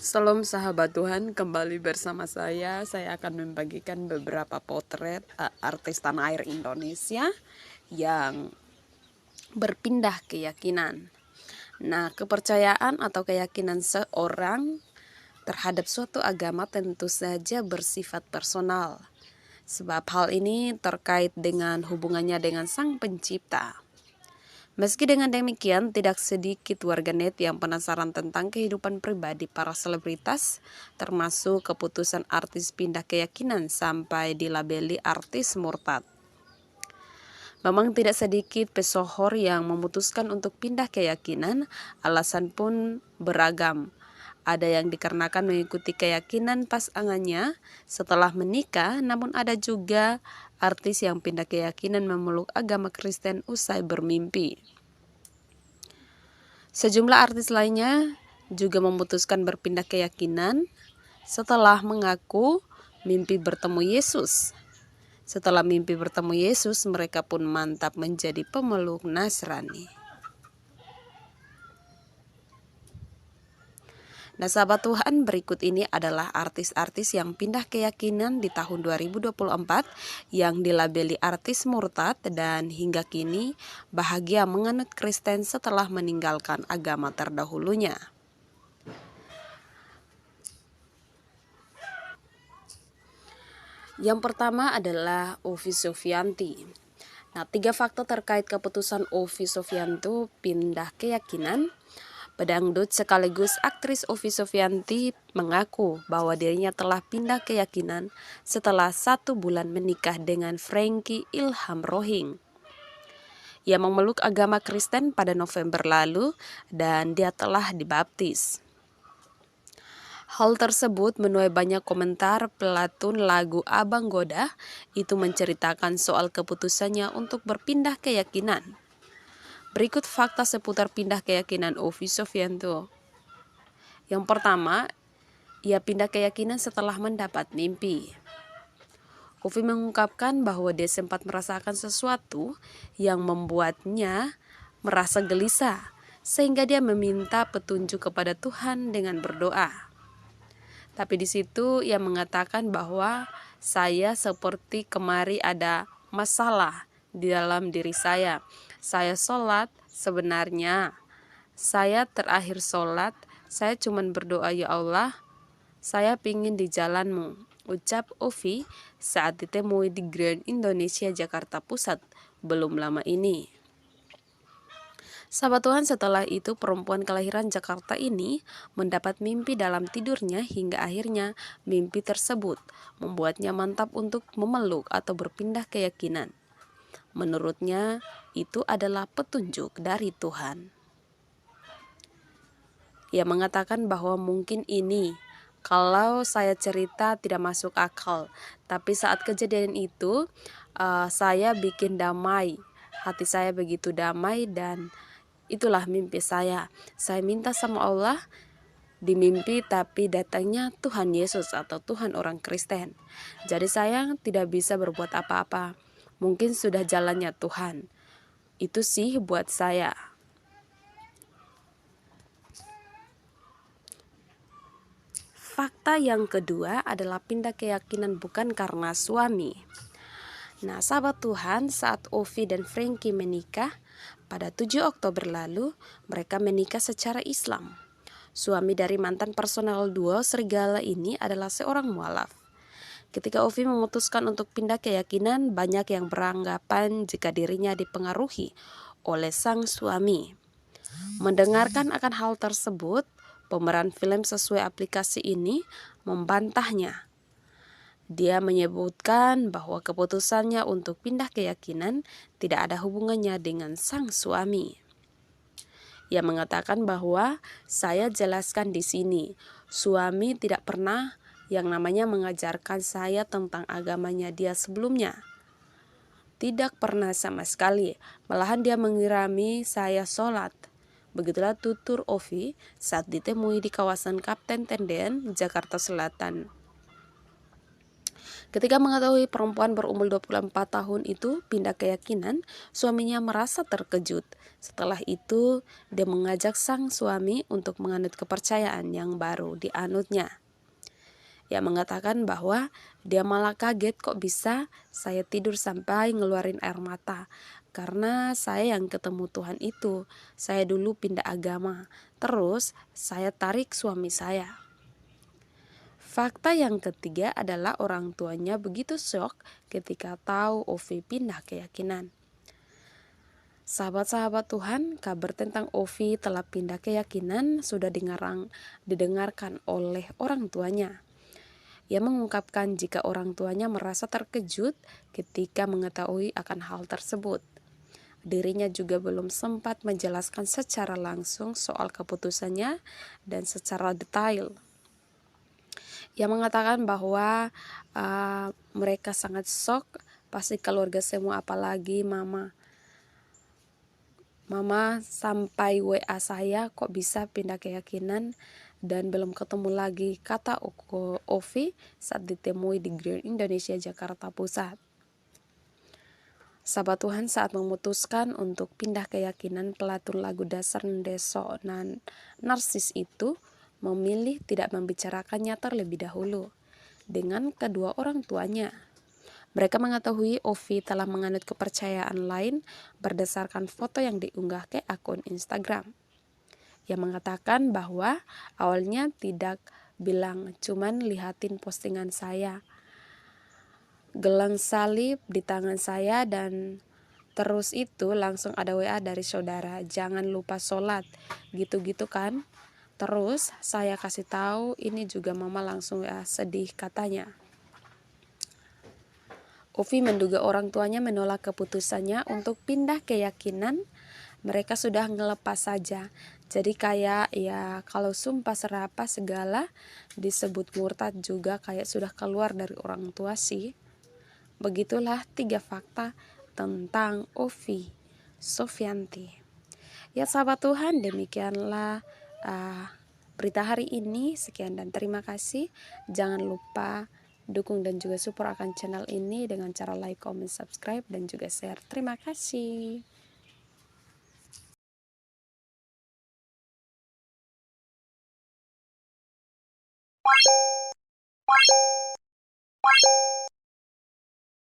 Salam sahabat Tuhan, kembali bersama saya. Saya akan membagikan beberapa potret artis tanah air Indonesia yang berpindah keyakinan. Nah, kepercayaan atau keyakinan seorang terhadap suatu agama tentu saja bersifat personal. Sebab hal ini terkait dengan hubungannya dengan Sang Pencipta. Meski dengan demikian, tidak sedikit warganet yang penasaran tentang kehidupan pribadi para selebritas, termasuk keputusan artis pindah keyakinan sampai dilabeli artis murtad. Memang tidak sedikit pesohor yang memutuskan untuk pindah keyakinan, alasan pun beragam. Ada yang dikarenakan mengikuti keyakinan pasangannya setelah menikah, namun ada juga artis yang pindah keyakinan memeluk agama Kristen usai bermimpi. Sejumlah artis lainnya juga memutuskan berpindah keyakinan setelah mengaku mimpi bertemu Yesus. Setelah mimpi bertemu Yesus, mereka pun mantap menjadi pemeluk Nasrani. Nah, sahabat Tuhan, berikut ini adalah artis-artis yang pindah keyakinan di tahun 2024 yang dilabeli artis murtad dan hingga kini bahagia menganut Kristen setelah meninggalkan agama terdahulunya. Yang pertama adalah Ovi Sofyanti. Nah, 3 faktor terkait keputusan Ovi Sofyanti pindah keyakinan. Pedangdut sekaligus aktris Ovi Sofyanti mengaku bahwa dirinya telah pindah keyakinan setelah 1 bulan menikah dengan Frankie Ilham Rohing. Ia memeluk agama Kristen pada November lalu dan dia telah dibaptis. Hal tersebut menuai banyak komentar. Pelatun lagu Abang Goda itu menceritakan soal keputusannya untuk berpindah keyakinan. Berikut fakta seputar pindah keyakinan Ovi Sofyanti. Yang pertama, ia pindah keyakinan setelah mendapat mimpi. Ovi mengungkapkan bahwa dia sempat merasakan sesuatu yang membuatnya merasa gelisah, sehingga dia meminta petunjuk kepada Tuhan dengan berdoa. Tapi di situ ia mengatakan bahwa saya seperti kemari ada masalah di dalam diri saya. Saya sholat, sebenarnya saya terakhir sholat, saya cuma berdoa, ya Allah, saya pingin di jalanmu, ucap Ovi saat ditemui di Grand Indonesia Jakarta Pusat belum lama ini. Sahabat Tuhan, setelah itu perempuan kelahiran Jakarta ini mendapat mimpi dalam tidurnya hingga akhirnya mimpi tersebut membuatnya mantap untuk memeluk atau berpindah keyakinan. Menurutnya itu adalah petunjuk dari Tuhan. Ia mengatakan bahwa mungkin ini kalau saya cerita tidak masuk akal, tapi saat kejadian itu saya bikin damai, hati saya begitu damai dan itulah mimpi saya. Saya minta sama Allah di mimpi, tapi datangnya Tuhan Yesus atau Tuhan orang Kristen. Jadi saya tidak bisa berbuat apa-apa. Mungkin sudah jalannya Tuhan. Itu sih buat saya. Fakta yang kedua adalah pindah keyakinan bukan karena suami. Nah, sahabat Tuhan, saat Ovi dan Frankie menikah pada 7 Oktober lalu, mereka menikah secara Islam. Suami dari mantan personal duo Serigala ini adalah seorang mualaf. Ketika Ovi memutuskan untuk pindah keyakinan, banyak yang beranggapan jika dirinya dipengaruhi oleh sang suami. Mendengarkan akan hal tersebut, pemeran film sesuai aplikasi ini membantahnya. Dia menyebutkan bahwa keputusannya untuk pindah keyakinan tidak ada hubungannya dengan sang suami. Ia mengatakan bahwa saya jelaskan di sini, suami tidak pernah yang namanya mengajarkan saya tentang agamanya dia sebelumnya. Tidak pernah sama sekali, malahan dia mengirami saya sholat. Begitulah tutur Ovi saat ditemui di kawasan Kapten Tendian, Jakarta Selatan. Ketika mengetahui perempuan berumur 24 tahun itu pindah keyakinan, suaminya merasa terkejut. Setelah itu, dia mengajak sang suami untuk menganut kepercayaan yang baru dianutnya. Ia mengatakan bahwa dia malah kaget kok bisa saya tidur sampai ngeluarin air mata. Karena saya yang ketemu Tuhan itu, saya dulu pindah agama. Terus saya tarik suami saya. Fakta yang ketiga adalah orang tuanya begitu syok ketika tahu Ovi pindah keyakinan. Sahabat-sahabat Tuhan, kabar tentang Ovi telah pindah keyakinan sudah didengarkan oleh orang tuanya. Ia mengungkapkan jika orang tuanya merasa terkejut ketika mengetahui akan hal tersebut. Dirinya juga belum sempat menjelaskan secara langsung soal keputusannya dan secara detail. Ia mengatakan bahwa mereka sangat shock, pasti keluarga semua, apalagi mama. Mama sampai WA saya kok bisa pindah keyakinan dan belum ketemu lagi, kata Ovi saat ditemui di Grand Indonesia Jakarta Pusat. Sahabat Tuhan, saat memutuskan untuk pindah keyakinan, pelatun lagu dasar Ndeso Narsis itu memilih tidak membicarakannya terlebih dahulu dengan kedua orang tuanya. Mereka mengetahui Ovi telah menganut kepercayaan lain berdasarkan foto yang diunggah ke akun Instagram. Ia mengatakan bahwa awalnya tidak bilang, cuman lihatin postingan saya, gelang salib di tangan saya, dan terus itu langsung ada WA dari saudara, jangan lupa sholat, gitu-gitu kan. Terus saya kasih tahu ini juga, mama langsung WA sedih, katanya. Ovi menduga orang tuanya menolak keputusannya untuk pindah keyakinan. Mereka sudah ngelepas saja. Jadi kayak ya kalau sumpah serapah segala disebut murtad juga kayak sudah keluar dari orang tua sih. Begitulah 3 fakta tentang Ovi Sofyanti. Ya sahabat Tuhan, demikianlah berita hari ini. Sekian dan terima kasih. Jangan lupa dukung dan juga support akan channel ini dengan cara like, comment, subscribe, dan juga share. Terima kasih.